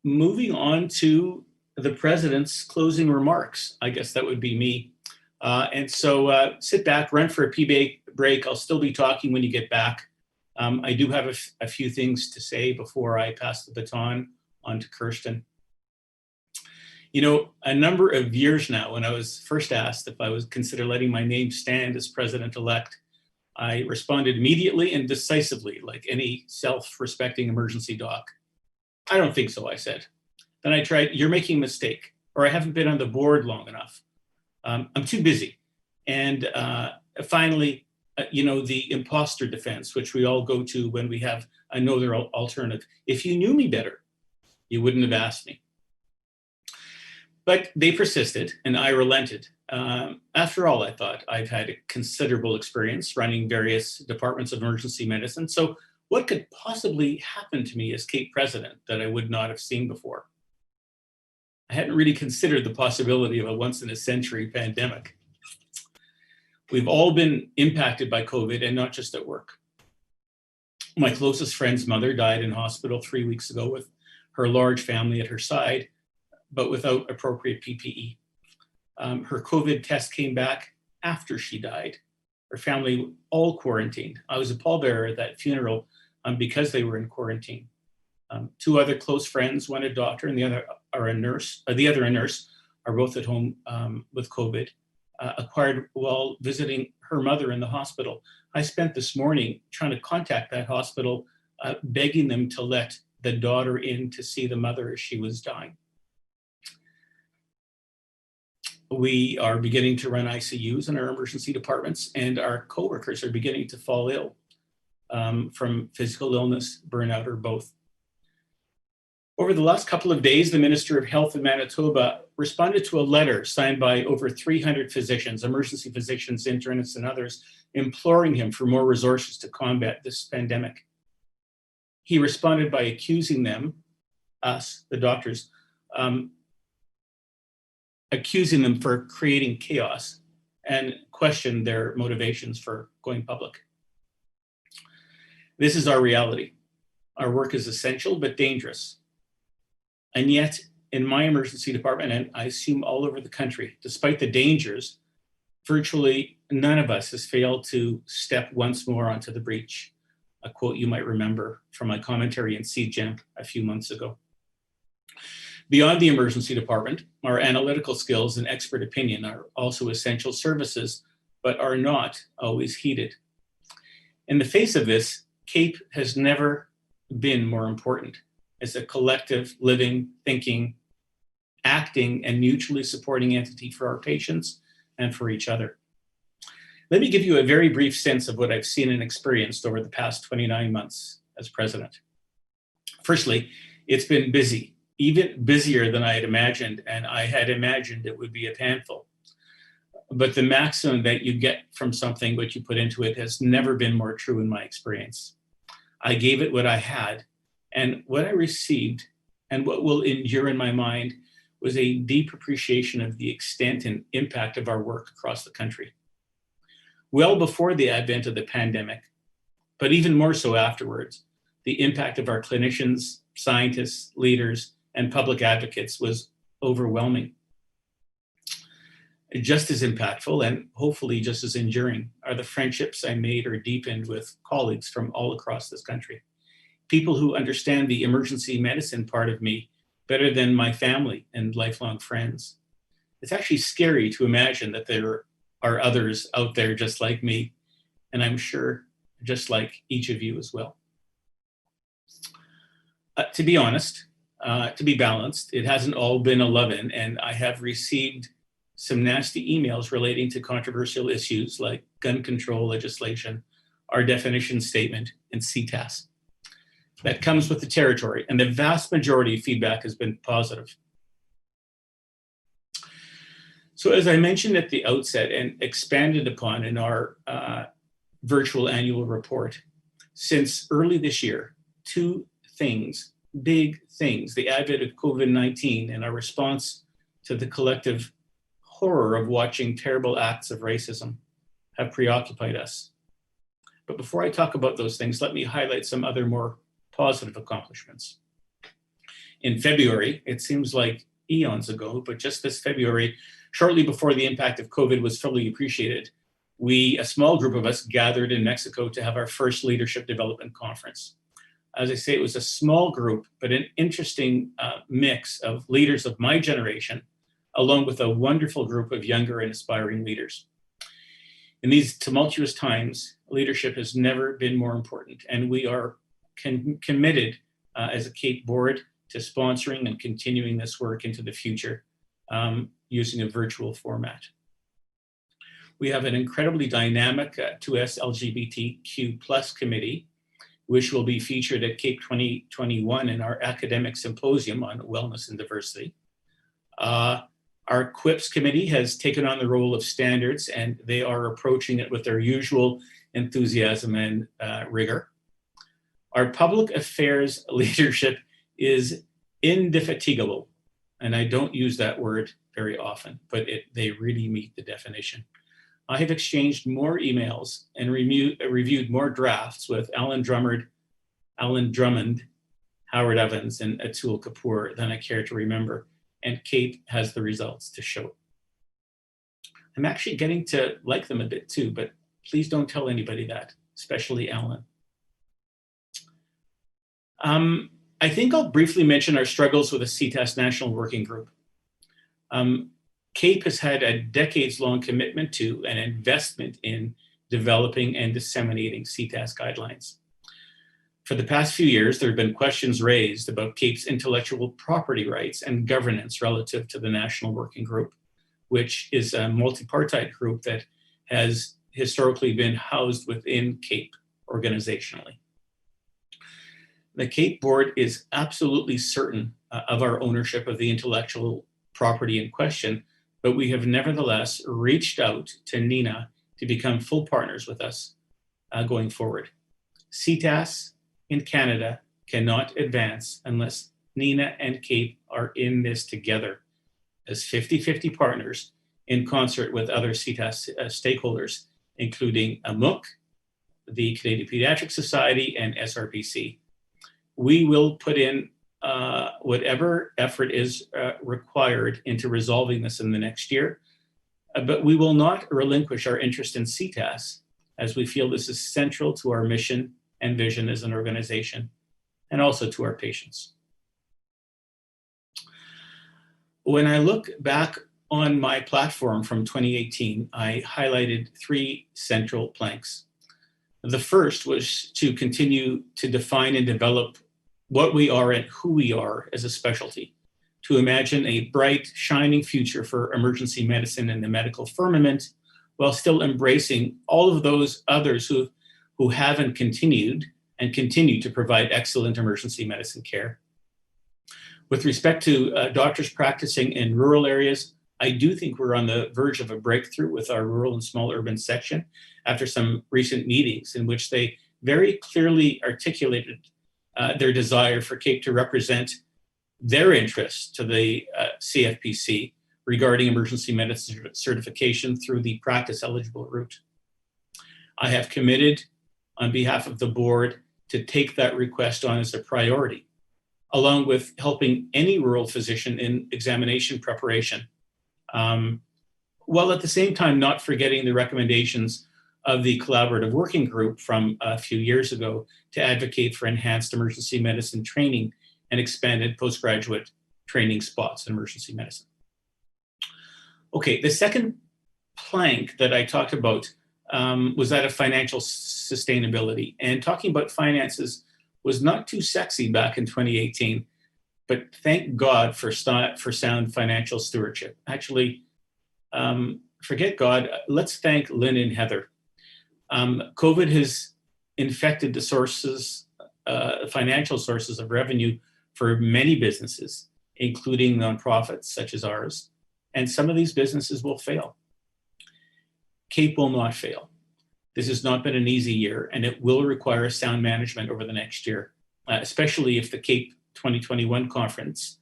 Moving on to the president's closing remarks. I guess that would be me. And so sit back, run for a pee break. I'll still be talking when you get back. I do have a few things to say before I pass the baton on to Kirsten. You know, a number of years now, when I was first asked if I would consider letting my name stand as president-elect, I responded immediately and decisively, like any self-respecting emergency doc. I don't think so, I said. Then I tried, you're making a mistake, or I haven't been on the board long enough. I'm too busy. And finally, you know, the imposter defense, which we all go to when we have another alternative. If you knew me better, you wouldn't have asked me. But they persisted and I relented. After all, I thought I've had a considerable experience running various departments of emergency medicine. So what could possibly happen to me as CAEP president that I would not have seen before? I hadn't really considered the possibility of a once-in-a-century pandemic. We've all been impacted by COVID, and not just at work. My closest friend's mother died in hospital 3 weeks ago with her large family at her side, but without appropriate PPE. Her COVID test came back after she died. Her family all quarantined. I was a pallbearer at that funeral because they were in quarantine. Two other close friends, one a doctor and the other a nurse, are both at home with COVID, acquired while visiting her mother in the hospital. I spent this morning trying to contact that hospital, begging them to let the daughter in to see the mother as she was dying. We are beginning to run ICUs in our emergency departments, and our coworkers are beginning to fall ill from physical illness, burnout, or both. Over the last couple of days, the Minister of Health in Manitoba responded to a letter signed by over 300 physicians, emergency physicians, internists, and others, imploring him for more resources to combat this pandemic. He responded by accusing them, us, the doctors, accusing them for creating chaos and questioned their motivations for going public. This is our reality. Our work is essential but dangerous. And yet, in my emergency department, and I assume all over the country, despite the dangers, virtually none of us has failed to step once more onto the breach, a quote you might remember from my commentary in CGEM a few months ago. Beyond the emergency department, our analytical skills and expert opinion are also essential services, but are not always heeded. In the face of this, CAEP has never been more important as a collective, living, thinking, acting, and mutually supporting entity for our patients and for each other. Let me give you a very brief sense of what I've seen and experienced over the past 29 months as president. Firstly, it's been busy, even busier than I had imagined, and I had imagined it would be a handful. But the maximum that you get from something, what you put into it, has never been more true in my experience. I gave it what I had, and what I received, and what will endure in my mind, was a deep appreciation of the extent and impact of our work across the country. Well before the advent of the pandemic, but even more so afterwards, the impact of our clinicians, scientists, leaders, and public advocates was overwhelming. Just as impactful and hopefully just as enduring are the friendships I made or deepened with colleagues from all across this country. People who understand the emergency medicine part of me better than my family and lifelong friends. It's actually scary to imagine that there are others out there just like me, and I'm sure just like each of you as well. To be honest, to be balanced, it hasn't all been a love-in, and I have received some nasty emails relating to controversial issues like gun control legislation, our definition statement, and CTAS. That comes with the territory, and the vast majority of feedback has been positive. So as I mentioned at the outset and expanded upon in our virtual annual report, since early this year, two things, big things, the advent of COVID-19 and our response to the collective horror of watching terrible acts of racism have preoccupied us. But before I talk about those things, let me highlight some other more positive accomplishments. In February, it seems like eons ago, but just this February, shortly before the impact of COVID was fully appreciated, a small group of us, gathered in Mexico to have our first leadership development conference. As I say, it was a small group, but an interesting mix of leaders of my generation, along with a wonderful group of younger and aspiring leaders. In these tumultuous times, leadership has never been more important, and we are committed as a CAEP board to sponsoring and continuing this work into the future using a virtual format. We have an incredibly dynamic 2S LGBTQ+ committee, which will be featured at CAEP 2021 in our academic symposium on wellness and diversity. Our QUIPS committee has taken on the role of standards, and they are approaching it with their usual enthusiasm and rigor. Our public affairs leadership is indefatigable, and I don't use that word very often, but they really meet the definition. I have exchanged more emails and reviewed more drafts with Alan Drummond, Howard Evans, and Atul Kapoor than I care to remember, and CAEP has the results to show. I'm actually getting to like them a bit too, but please don't tell anybody that, especially Alan. I think I'll briefly mention our struggles with the CTAS National Working Group. CAEP has had a decades-long commitment to and investment in developing and disseminating CTAS guidelines. For the past few years, there have been questions raised about CAEP's intellectual property rights and governance relative to the National Working Group, which is a multi-partite group that has historically been housed within CAEP organizationally. The CAEP board is absolutely certain of our ownership of the intellectual property in question, but we have nevertheless reached out to NINA to become full partners with us going forward. CTAS in Canada cannot advance unless NINA and CAEP are in this together as 50-50 partners in concert with other CTAS stakeholders, including AMUC, the Canadian Pediatric Society, and SRPC. We will put in whatever effort is required into resolving this in the next year. But we will not relinquish our interest in CTAS, as we feel this is central to our mission and vision as an organization, and also to our patients. When I look back on my platform from 2018, I highlighted 3 central planks. The first was to continue to define and develop what we are and who we are as a specialty, to imagine a bright, shining future for emergency medicine in the medical firmament, while still embracing all of those others who haven't continued and continue to provide excellent emergency medicine care. With respect to doctors practicing in rural areas, I do think we're on the verge of a breakthrough with our rural and small urban section after some recent meetings in which they very clearly articulated their desire for CAEP to represent their interests to the CFPC regarding emergency medicine certification through the practice eligible route. I have committed on behalf of the board to take that request on as a priority, along with helping any rural physician in examination preparation, while at the same time not forgetting the recommendations of the collaborative working group from a few years ago to advocate for enhanced emergency medicine training and expanded postgraduate training spots in emergency medicine. Okay, the second plank that I talked about was that of financial sustainability. And talking about finances was not too sexy back in 2018, but thank God for sound financial stewardship. Actually, forget God, let's thank Lynn and Heather. COVID has infected the sources, financial sources of revenue for many businesses, including nonprofits such as ours. And some of these businesses will fail. CAEP will not fail. This has not been an easy year, and it will require sound management over the next year, especially if the CAEP 2021 conference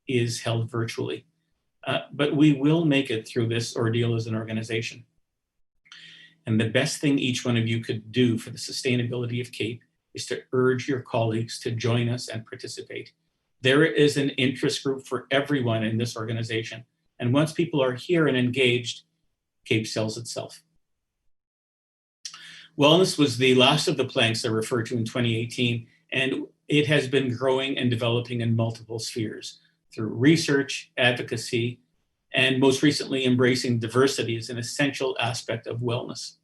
is held virtually. But we will make it through this ordeal as an organization. And the best thing each one of you could do for the sustainability of CAEP is to urge your colleagues to join us and participate. There is an interest group for everyone in this organization. And once people are here and engaged, CAEP sells itself. Wellness was the last of the planks I referred to in 2018, and it has been growing and developing in multiple spheres through research, advocacy, and most recently embracing diversity as an essential aspect of wellness.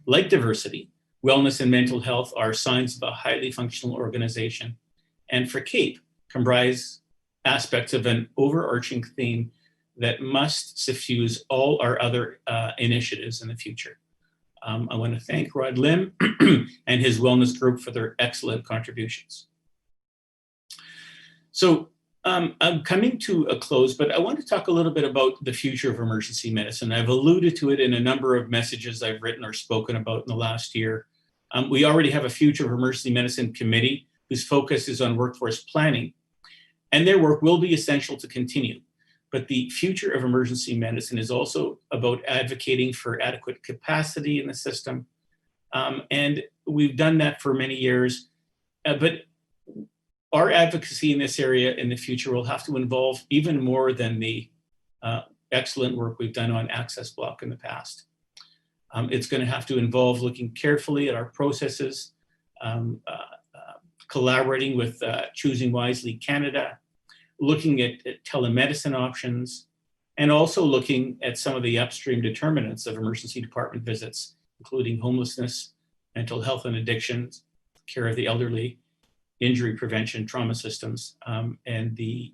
Like diversity, wellness and mental health are signs of a highly functional organization, and for CAEP, comprise aspects of an overarching theme that must suffuse all our other initiatives in the future. I want to thank Rod Lim and his wellness group for their excellent contributions. So I'm coming to a close, but I want to talk a little bit about the future of emergency medicine. I've alluded to it in a number of messages I've written or spoken about in the last year. We already have a Future of Emergency Medicine Committee whose focus is on workforce planning, and their work will be essential to continue. But the future of emergency medicine is also about advocating for adequate capacity in the system. And we've done that for many years, but our advocacy in this area in the future will have to involve even more than the excellent work we've done on Access Block in the past. It's going to have to involve looking carefully at our processes, collaborating with Choosing Wisely Canada, looking at telemedicine options, and also looking at some of the upstream determinants of emergency department visits, including homelessness, mental health and addictions, care of the elderly, injury prevention, trauma systems, and the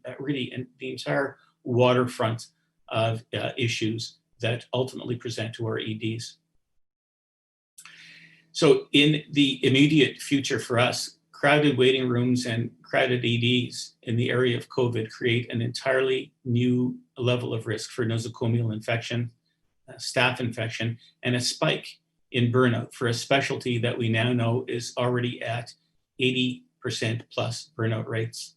entire waterfront of issues that ultimately present to our EDs. So in the immediate future for us, crowded waiting rooms and crowded EDs in the area of COVID create an entirely new level of risk for nosocomial infection, staph infection, and a spike in burnout for a specialty that we now know is already at 80% plus burnout rates.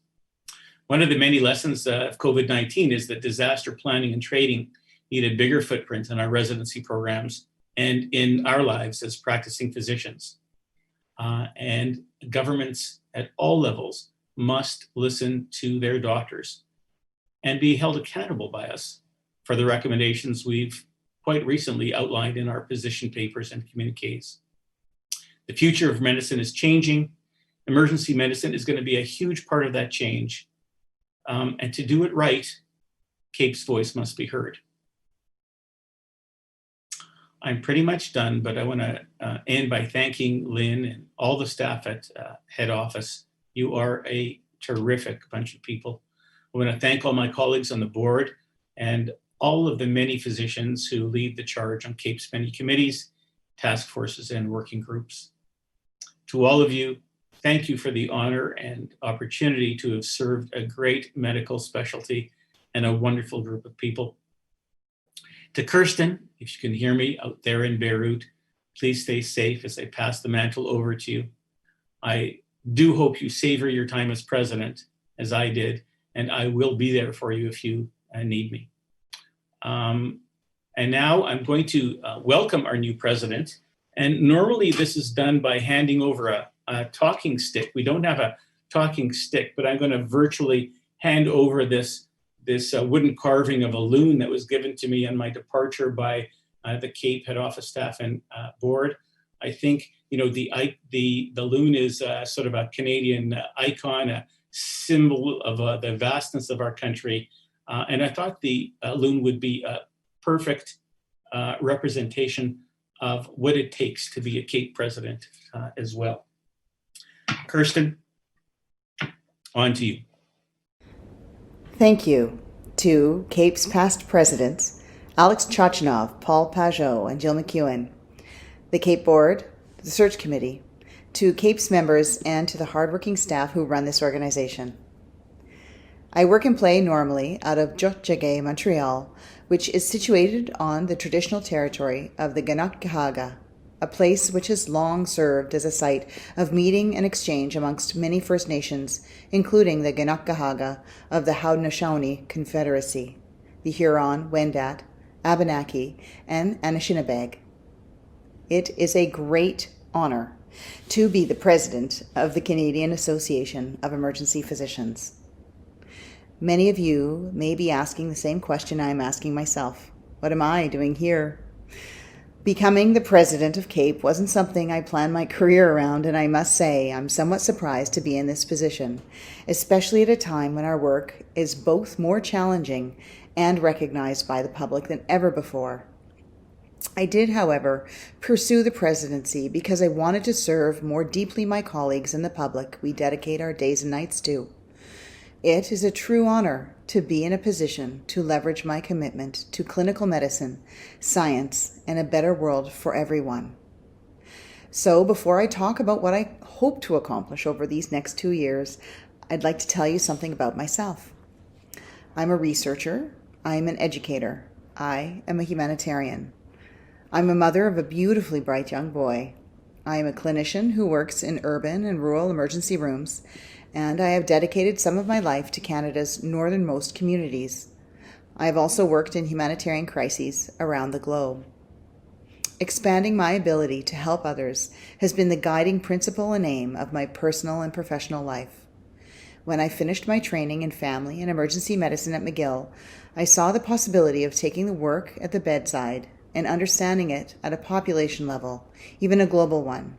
One of the many lessons of COVID-19 is that disaster planning and training need a bigger footprint in our residency programs and in our lives as practicing physicians. And governments at all levels must listen to their doctors and be held accountable by us for the recommendations we've quite recently outlined in our position papers and communiques. The future of medicine is changing. Emergency medicine is going to be a huge part of that change. And to do it right, CAEP's voice must be heard. I'm pretty much done, but I want to end by thanking Lynn and all the staff at head office. You are a terrific bunch of people. I want to thank all my colleagues on the board and all of the many physicians who lead the charge on CAEP's many committees, task forces, and working groups. To all of you, thank you for the honor and opportunity to have served a great medical specialty and a wonderful group of people. To Kirsten, if you can hear me out there in Beirut, please stay safe as I pass the mantle over to you. I do hope you savor your time as president, as I did, and I will be there for you if you need me. And now I'm going to welcome our new president. And normally this is done by handing over a talking stick. We don't have a talking stick, but I'm going to virtually hand over this wooden carving of a loon that was given to me on my departure by the CAEP head office staff and board. I think, you know, the loon is sort of a Canadian icon, a symbol of the vastness of our country. And I thought the loon would be a perfect representation of what it takes to be a CAEP president as well. Kirsten, on to you. Thank you to CAEP's past presidents, Alex Chachinov, Paul Pajot, and Jill McEwen, the CAEP board, the search committee, to CAEP's members, and to the hardworking staff who run this organization. I work and play normally out of Tiohtià:ke, Montreal, which is situated on the traditional territory of the Ganakgahaga, a place which has long served as a site of meeting and exchange amongst many First Nations, including the Ganakgahaga of the Haudenosaunee Confederacy, the Huron, Wendat, Abenaki, and Anishinaabeg. It is a great honor to be the president of the Canadian Association of Emergency Physicians. Many of you may be asking the same question I'm asking myself. What am I doing here? Becoming the president of CAEP wasn't something I planned my career around, and I must say I'm somewhat surprised to be in this position, especially at a time when our work is both more challenging and recognized by the public than ever before. I did, however, pursue the presidency because I wanted to serve more deeply my colleagues and the public we dedicate our days and nights to. It is a true honor to be in a position to leverage my commitment to clinical medicine, science, and a better world for everyone. So before I talk about what I hope to accomplish over these next 2 years, I'd like to tell you something about myself. I'm a researcher. I'm an educator. I am a humanitarian. I'm a mother of a beautifully bright young boy. I am a clinician who works in urban and rural emergency rooms, and I have dedicated some of my life to Canada's northernmost communities. I have also worked in humanitarian crises around the globe. Expanding my ability to help others has been the guiding principle and aim of my personal and professional life. When I finished my training in family and emergency medicine at McGill, I saw the possibility of taking the work at the bedside and understanding it at a population level, even a global one.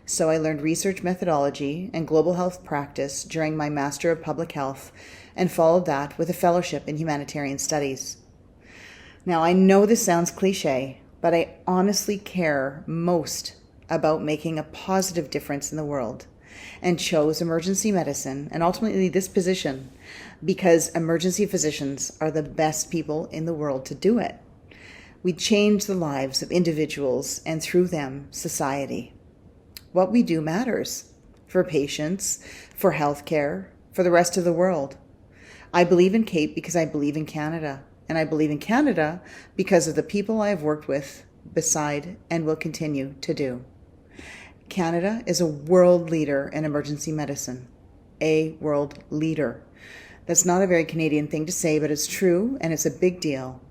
So I learned research methodology and global health practice during my Master of Public Health and followed that with a fellowship in humanitarian studies. Now, I know this sounds cliche, but I honestly care most about making a positive difference in the world and chose emergency medicine and ultimately this position because emergency physicians are the best people in the world to do it. We change the lives of individuals and through them, society. What we do matters for patients, for healthcare, for the rest of the world. I believe in CAEP because I believe in Canada, and I believe in Canada because of the people I have worked with beside and will continue to do. Canada is a world leader in emergency medicine, a world leader. That's not a very Canadian thing to say, but it's true, and it's a big deal.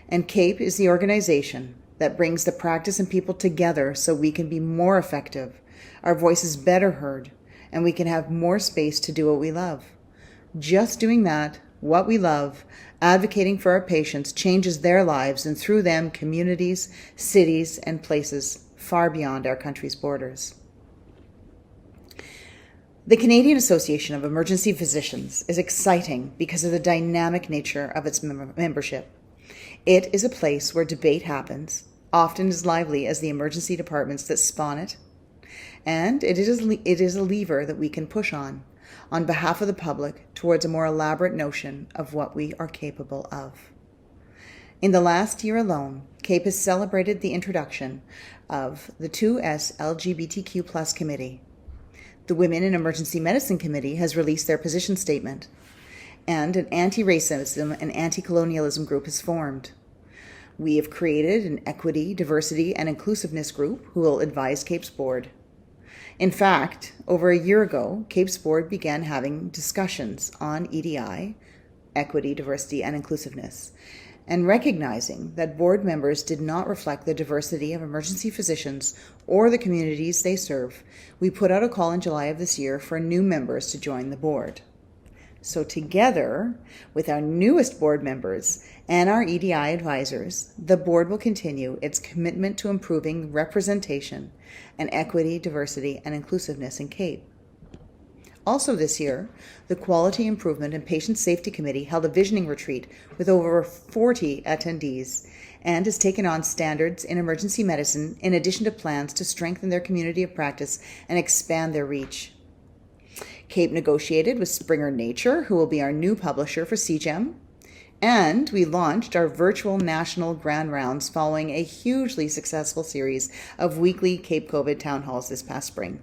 And CAEP is the organization that brings the practice and people together so we can be more effective, our voices better heard, and we can have more space to do what we love. Just doing that what we love, advocating for our patients changes their lives and through them communities, cities, and places far beyond our country's borders. The Canadian Association of Emergency Physicians is exciting because of the dynamic nature of its membership. It is a place where debate happens, often as lively as the emergency departments that spawn it, and it is a lever that we can push on behalf of the public towards a more elaborate notion of what we are capable of. In the last year alone, CAEP has celebrated the introduction of the 2S LGBTQ+ Committee. The Women in Emergency Medicine Committee has released their position statement, and an anti-racism and anti-colonialism group is formed. We have created an equity, diversity, and inclusiveness group who will advise CAEP's board. In fact, over a year ago, CAEP's board began having discussions on EDI, equity, diversity, and inclusiveness, and recognizing that board members did not reflect the diversity of emergency physicians or the communities they serve, we put out a call in July of this year for new members to join the board. So together with our newest board members and our EDI advisors, the board will continue its commitment to improving representation and equity, diversity, and inclusiveness in CAEP. Also this year, the Quality Improvement and Patient Safety Committee held a visioning retreat with over 40 attendees and has taken on standards in emergency medicine in addition to plans to strengthen their community of practice and expand their reach. CAEP negotiated with Springer Nature, who will be our new publisher for CGEM, and we launched our virtual national grand rounds following a hugely successful series of weekly CAEP COVID town halls this past spring.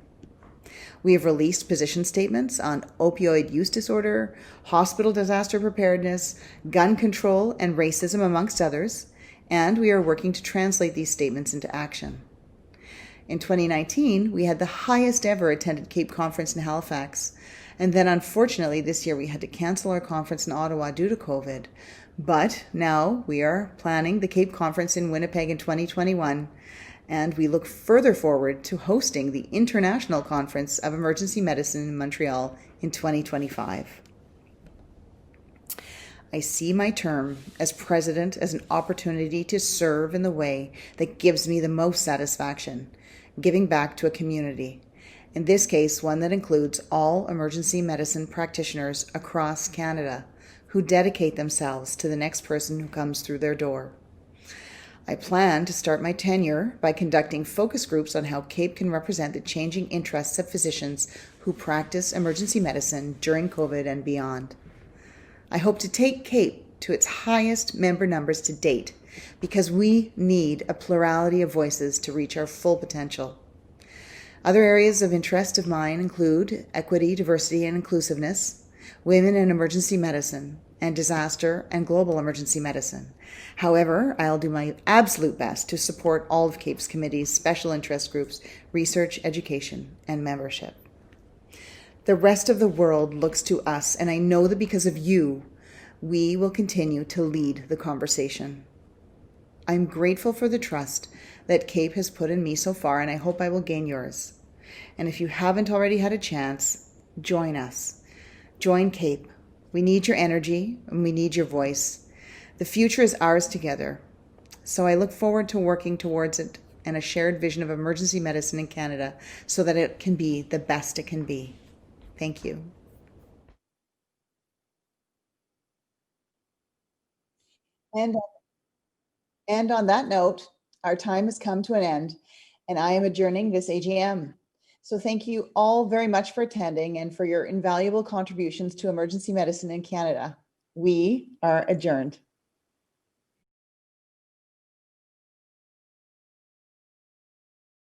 We have released position statements on opioid use disorder, hospital disaster preparedness, gun control, and racism, amongst others, and we are working to translate these statements into action. In 2019, we had the highest ever attended CAEP conference in Halifax, and then unfortunately this year we had to cancel our conference in Ottawa due to COVID. But now we are planning the CAEP conference in Winnipeg in 2021, and we look further forward to hosting the International Conference of Emergency Medicine in Montreal in 2025. I see my term as president as an opportunity to serve in the way that gives me the most satisfaction, giving back to a community. In this case, one that includes all emergency medicine practitioners across Canada who dedicate themselves to the next person who comes through their door. I plan to start my tenure by conducting focus groups on how CAEP can represent the changing interests of physicians who practice emergency medicine during COVID and beyond. I hope to take CAEP to its highest member numbers to date because we need a plurality of voices to reach our full potential. Other areas of interest of mine include equity, diversity, and inclusiveness, women in emergency medicine, and disaster and global emergency medicine. However, I'll do my absolute best to support all of CAEP's committees, special interest groups, research, education, and membership. The rest of the world looks to us, and I know that because of you, we will continue to lead the conversation. I'm grateful for the trust that CAEP has put in me so far, and I hope I will gain yours. And if you haven't already had a chance, join us. Join CAEP. We need your energy and we need your voice. The future is ours together. So I look forward to working towards it and a shared vision of emergency medicine in Canada so that it can be the best it can be. Thank you. And on that note, our time has come to an end, and I am adjourning this AGM. So thank you all very much for attending and for your invaluable contributions to emergency medicine in Canada. We are adjourned.